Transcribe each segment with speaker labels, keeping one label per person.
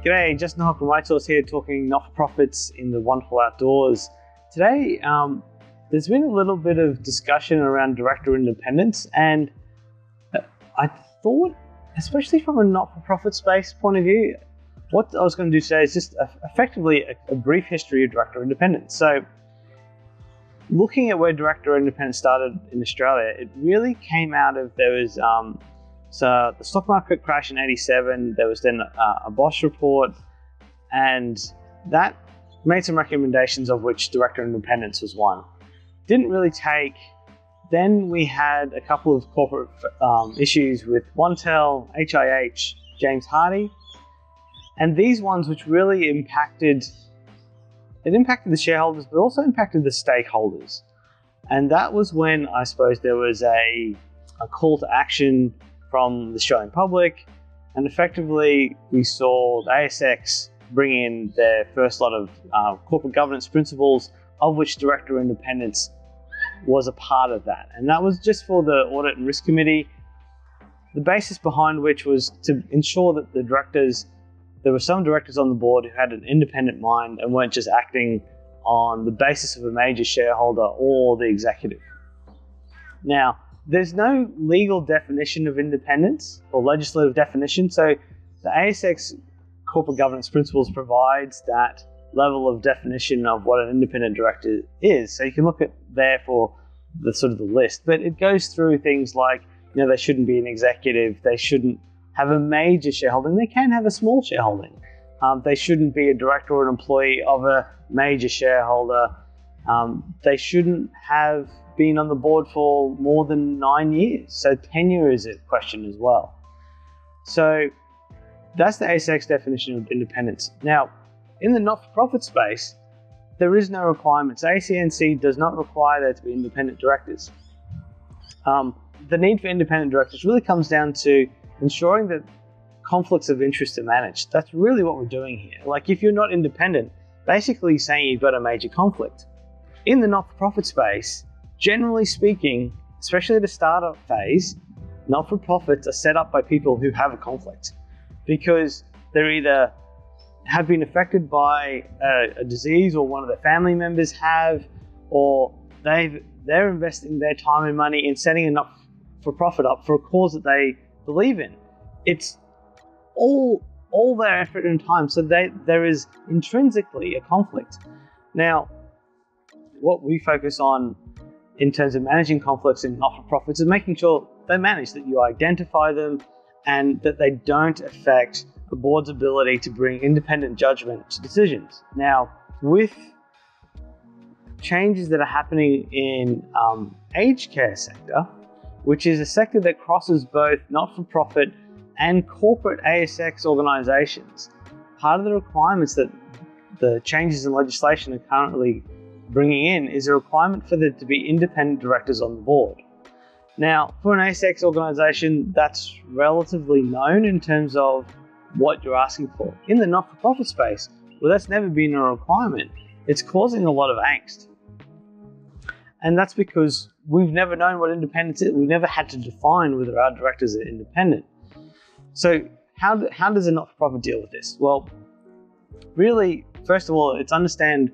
Speaker 1: G'day, Justin Hock from White Source here, talking not-for-profits in the wonderful outdoors. Today, there's been a little bit of discussion around director independence, and I thought, especially from a not-for-profit space point of view, what I was going to do today is just effectively a brief history of director independence. So, looking at where director independence started in Australia, it really came out of, so the stock market crash in '87, there was then a Bosch report, and that made some recommendations, of which director independence was one. Didn't really take. Then we had a couple of corporate issues with OneTel, HIH, James Hardie, and these ones which really impacted the shareholders, but also impacted the stakeholders. And that was when I suppose there was a call to action from the Australian public, and effectively we saw the ASX bring in their first lot of corporate governance principles, of which director independence was a part of that. And that was just for the Audit and Risk Committee, the basis behind which was to ensure that there were some directors on the board who had an independent mind and weren't just acting on the basis of a major shareholder or the executive. Now, there's no legal definition of independence or legislative definition, so the ASX Corporate Governance Principles provides that level of definition of what an independent director is. So you can look at there for the list, but it goes through things like, they shouldn't be an executive, they shouldn't have a major shareholding, they can have a small shareholding. They shouldn't be a director or an employee of a major shareholder. They shouldn't have been on the board for more than 9 years. So tenure is a question as well. So that's the ASX definition of independence. Now, in the not-for-profit space, there is no requirements. ACNC does not require there to be independent directors. The need for independent directors really comes down to ensuring that conflicts of interest are managed. That's really what we're doing here. Like, if you're not independent, basically saying you've got a major conflict. In the not-for-profit space, generally speaking, especially at the startup phase, not-for-profits are set up by people who have a conflict because they're either have been affected by a disease, or one of their family members have, or they're investing their time and money in setting a not-for-profit up for a cause that they believe in. It's all their effort and time, so there is intrinsically a conflict. Now, what we focus on in terms of managing conflicts in not-for-profits is making sure they manage, that you identify them, and that they don't affect the board's ability to bring independent judgment to decisions. Now, with changes that are happening in aged care sector, which is a sector that crosses both not-for-profit and corporate ASX organisations, part of the requirements that the changes in legislation are currently bringing in is a requirement for there to be independent directors on the board. Now, for an ASX organisation, that's relatively known in terms of what you're asking for. In the not-for-profit space, well, that's never been a requirement. It's causing a lot of angst. And that's because we've never known what independence is. We've never had to define whether our directors are independent. So how does a not-for-profit deal with this? Well, really, first of all, it's understand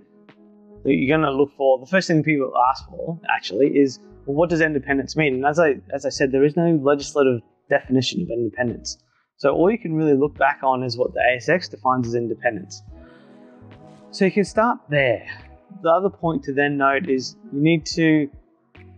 Speaker 1: that you're going to look for, the first thing people ask for, actually, is, well, what does independence mean? And as I said, there is no legislative definition of independence. So all you can really look back on is what the ASX defines as independence. So you can start there. The other point to then note is you need to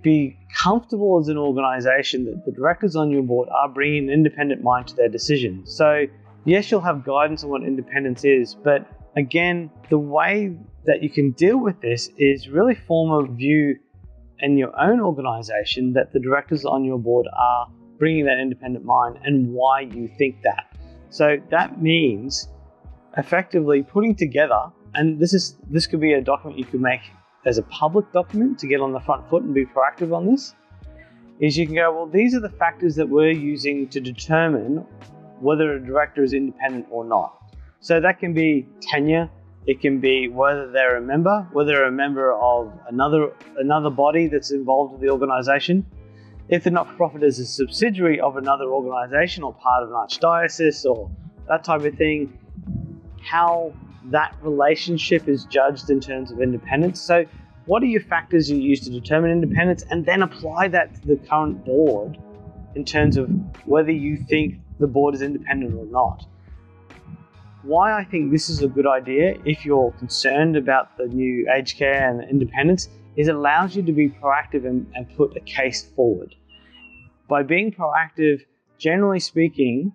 Speaker 1: be comfortable as an organisation that the directors on your board are bringing an independent mind to their decisions. So yes, you'll have guidance on what independence is, but again, the way that you can deal with this is really form a view in your own organisation that the directors on your board are bringing that independent mind and why you think that. So that means effectively putting together, and this could be a document you could make as a public document to get on the front foot and be proactive on this, is you can go, well, these are the factors that we're using to determine whether a director is independent or not. So that can be tenure, it can be whether they're a member, whether they're a member of another body that's involved with the organisation. If the not-for-profit is a subsidiary of another organisation or part of an archdiocese or that type of thing, how that relationship is judged in terms of independence. So what are your factors you use to determine independence, and then apply that to the current board in terms of whether you think the board is independent or not. Why I think this is a good idea if you're concerned about the new aged care and independence is it allows you to be proactive and put a case forward. By being proactive, generally speaking,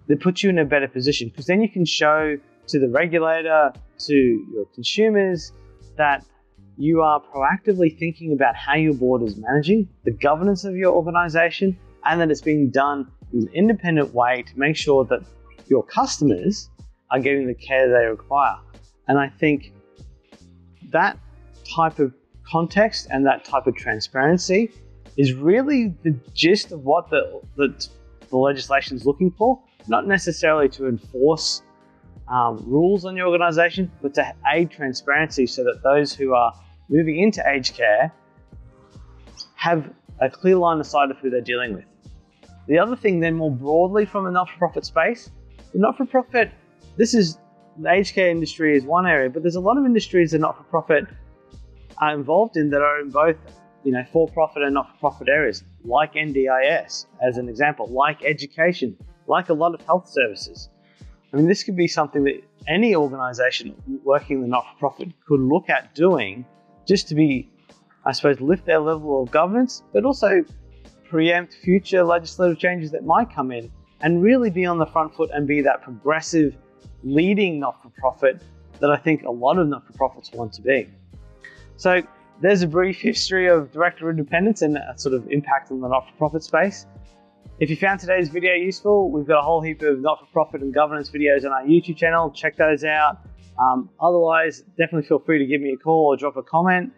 Speaker 1: that puts you in a better position, because then you can show to the regulator, to your consumers, that you are proactively thinking about how your board is managing the governance of your organization, and that it's being done in an independent way to make sure that your customers are getting the care they require. And I think that type of context and that type of transparency is really the gist of what the legislation is looking for, not necessarily to enforce rules on your organization, but to aid transparency so that those who are moving into aged care have a clear line of sight of who they're dealing with. The other thing then, more broadly from a not-for-profit space, the not-for-profit, the aged care industry is one area, but there's a lot of industries that not-for-profit are involved in that are in both, for-profit and not-for-profit areas, like NDIS as an example, like education, like a lot of health services. I mean, this could be something that any organization working in the not-for-profit could look at doing just to be, I suppose, lift their level of governance, but also preempt future legislative changes that might come in and really be on the front foot and be that progressive, leading not-for-profit that I think a lot of not-for-profits want to be. So there's a brief history of director independence and a sort of impact on the not-for-profit space. If you found today's video useful, we've got a whole heap of not-for-profit and governance videos on our YouTube channel. Check those out. Otherwise, definitely feel free to give me a call or drop a comment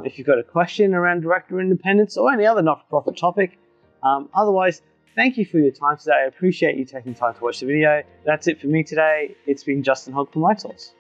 Speaker 1: if you've got a question around director independence or any other not-for-profit topic. Otherwise, thank you for your time today. I appreciate you taking time to watch the video. That's it for me today. It's been Justin Hogg from Lightsource.